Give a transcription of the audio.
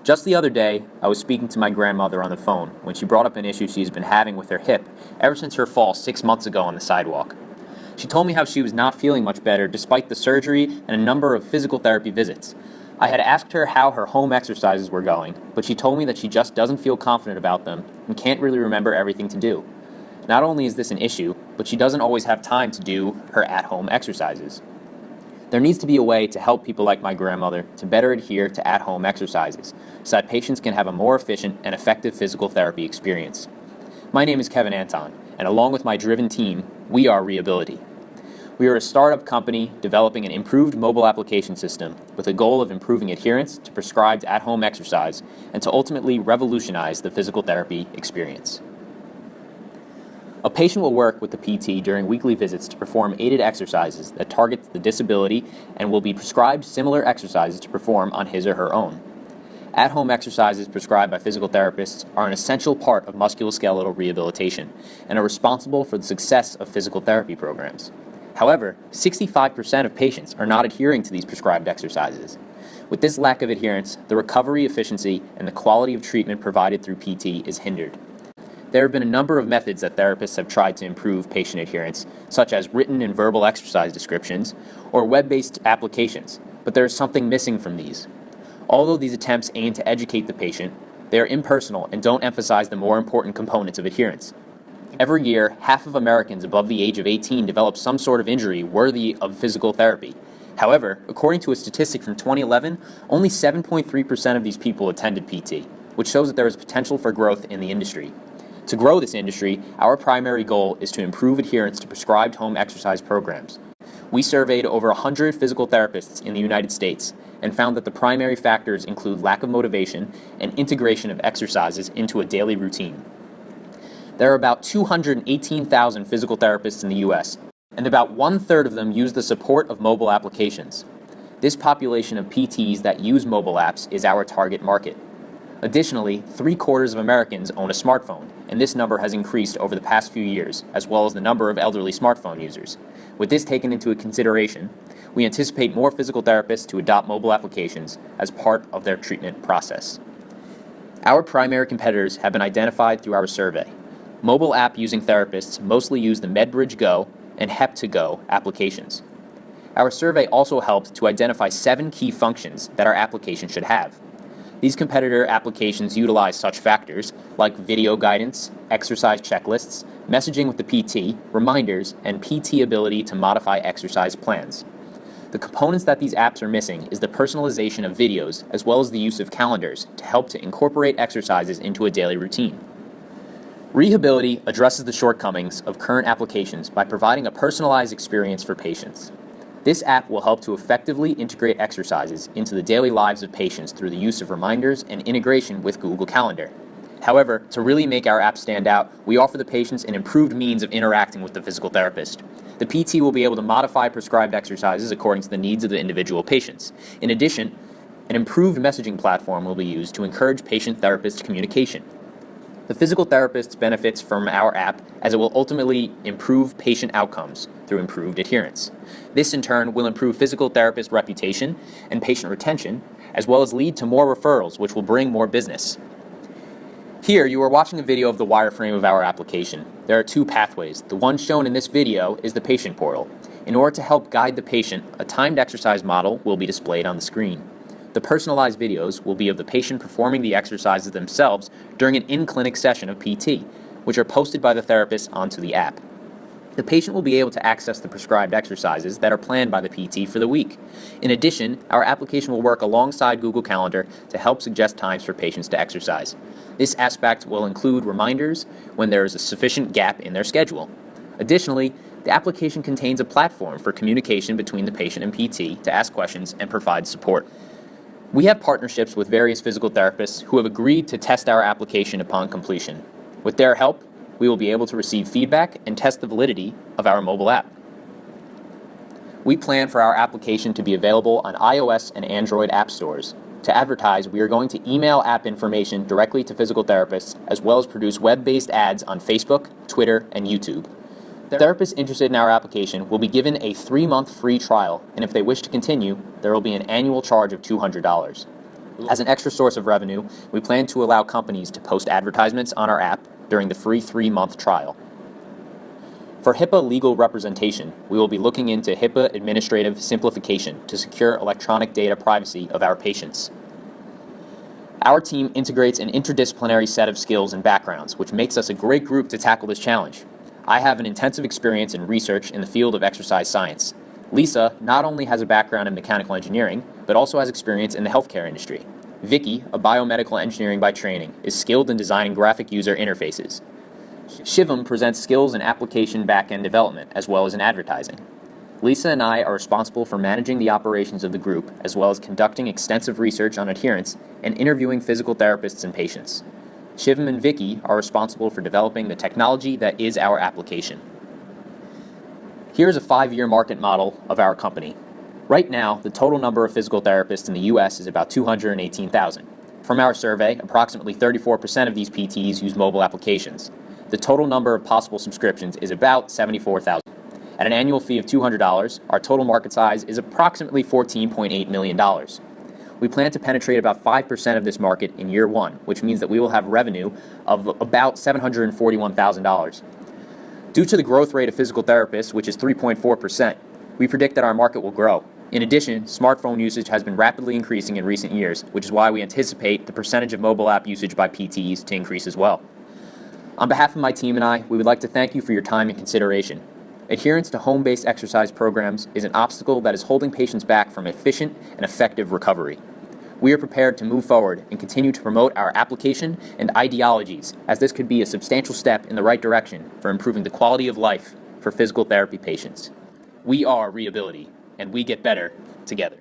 Just the other day, I was speaking to my grandmother on the phone when she brought up an issue she's been having with her hip ever since her fall 6 months ago on the sidewalk. She told me how she was not feeling much better despite the surgery and a number of physical therapy visits. I had asked her how her home exercises were going, but she told me that she just doesn't feel confident about them and can't really remember everything to do. Not only is this an issue, but she doesn't always have time to do her at-home exercises. There needs to be a way to help people like my grandmother to better adhere to at-home exercises so that patients can have a more efficient and effective physical therapy experience. My name is Kevin Anton, and along with my driven team, we are RehABILITY. We are a startup company developing an improved mobile application system with a goal of improving adherence to prescribed at-home exercise and to ultimately revolutionize the physical therapy experience. A patient will work with the PT during weekly visits to perform aided exercises that target the disability and will be prescribed similar exercises to perform on his or her own. At-home exercises prescribed by physical therapists are an essential part of musculoskeletal rehabilitation and are responsible for the success of physical therapy programs. However, 65% of patients are not adhering to these prescribed exercises. With this lack of adherence, the recovery efficiency and the quality of treatment provided through PT is hindered. There have been a number of methods that therapists have tried to improve patient adherence, such as written and verbal exercise descriptions or web-based applications, but there is something missing from these. Although these attempts aim to educate the patient, they are impersonal and don't emphasize the more important components of adherence. Every year, half of Americans above the age of 18 develop some sort of injury worthy of physical therapy. However, according to a statistic from 2011, only 7.3% of these people attended PT, which shows that there is potential for growth in the industry. To grow this industry, our primary goal is to improve adherence to prescribed home exercise programs. We surveyed over 100 physical therapists in the United States and found that the primary factors include lack of motivation and integration of exercises into a daily routine. There are about 218,000 physical therapists in the U.S., and about one-third of them use the support of mobile applications. This population of PTs that use mobile apps is our target market. Additionally, 3/4 of Americans own a smartphone, and this number has increased over the past few years, as well as the number of elderly smartphone users. With this taken into consideration, we anticipate more physical therapists to adopt mobile applications as part of their treatment process. Our primary competitors have been identified through our survey. Mobile app-using therapists mostly use the MedBridge Go and Hep2Go applications. Our survey also helped to identify 7 key functions that our application should have. These competitor applications utilize such factors like video guidance, exercise checklists, messaging with the PT, reminders, and PT ability to modify exercise plans. The components that these apps are missing is the personalization of videos as well as the use of calendars to help to incorporate exercises into a daily routine. RehABILITY addresses the shortcomings of current applications by providing a personalized experience for patients. This app will help to effectively integrate exercises into the daily lives of patients through the use of reminders and integration with Google Calendar. However, to really make our app stand out, we offer the patients an improved means of interacting with the physical therapist. The PT will be able to modify prescribed exercises according to the needs of the individual patients. In addition, an improved messaging platform will be used to encourage patient-therapist communication. The physical therapist benefits from our app as it will ultimately improve patient outcomes through improved adherence. This in turn will improve physical therapist reputation and patient retention, as well as lead to more referrals, which will bring more business. Here you are watching a video of the wireframe of our application. There are 2 pathways. The one shown in this video is the patient portal. In order to help guide the patient, a timed exercise model will be displayed on the screen. The personalized videos will be of the patient performing the exercises themselves during an in-clinic session of PT, which are posted by the therapist onto the app. The patient will be able to access the prescribed exercises that are planned by the PT for the week. In addition, our application will work alongside Google Calendar to help suggest times for patients to exercise. This aspect will include reminders when there is a sufficient gap in their schedule. Additionally, the application contains a platform for communication between the patient and PT to ask questions and provide support. We have partnerships with various physical therapists who have agreed to test our application upon completion. With their help, we will be able to receive feedback and test the validity of our mobile app. We plan for our application to be available on iOS and Android app stores. To advertise, we are going to email app information directly to physical therapists, as well as produce web-based ads on Facebook, Twitter, and YouTube. Therapists interested in our application will be given a 3-month free trial, and if they wish to continue, there will be an annual charge of $200. As an extra source of revenue, we plan to allow companies to post advertisements on our app during the free 3-month trial. For HIPAA legal representation, we will be looking into HIPAA administrative simplification to secure electronic data privacy of our patients. Our team integrates an interdisciplinary set of skills and backgrounds, which makes us a great group to tackle this challenge. I have an intensive experience in research in the field of exercise science. Lisa not only has a background in mechanical engineering, but also has experience in the healthcare industry. Vicky, a biomedical engineering by training, is skilled in designing graphic user interfaces. Shivam presents skills in application back-end development, as well as in advertising. Lisa and I are responsible for managing the operations of the group, as well as conducting extensive research on adherence and interviewing physical therapists and patients. Shivam and Vicky are responsible for developing the technology that is our application. Here's a 5-year market model of our company. Right now, the total number of physical therapists in the U.S. is about 218,000. From our survey, approximately 34% of these PTs use mobile applications. The total number of possible subscriptions is about 74,000. At an annual fee of $200, our total market size is approximately $14.8 million. We plan to penetrate about 5% of this market in year 1, which means that we will have revenue of about $741,000. Due to the growth rate of physical therapists, which is 3.4%, we predict that our market will grow. In addition, smartphone usage has been rapidly increasing in recent years, which is why we anticipate the percentage of mobile app usage by PTs to increase as well. On behalf of my team and I, we would like to thank you for your time and consideration. Adherence to home-based exercise programs is an obstacle that is holding patients back from efficient and effective recovery. We are prepared to move forward and continue to promote our application and ideologies, as this could be a substantial step in the right direction for improving the quality of life for physical therapy patients. We are RehABILITY, and we get better together.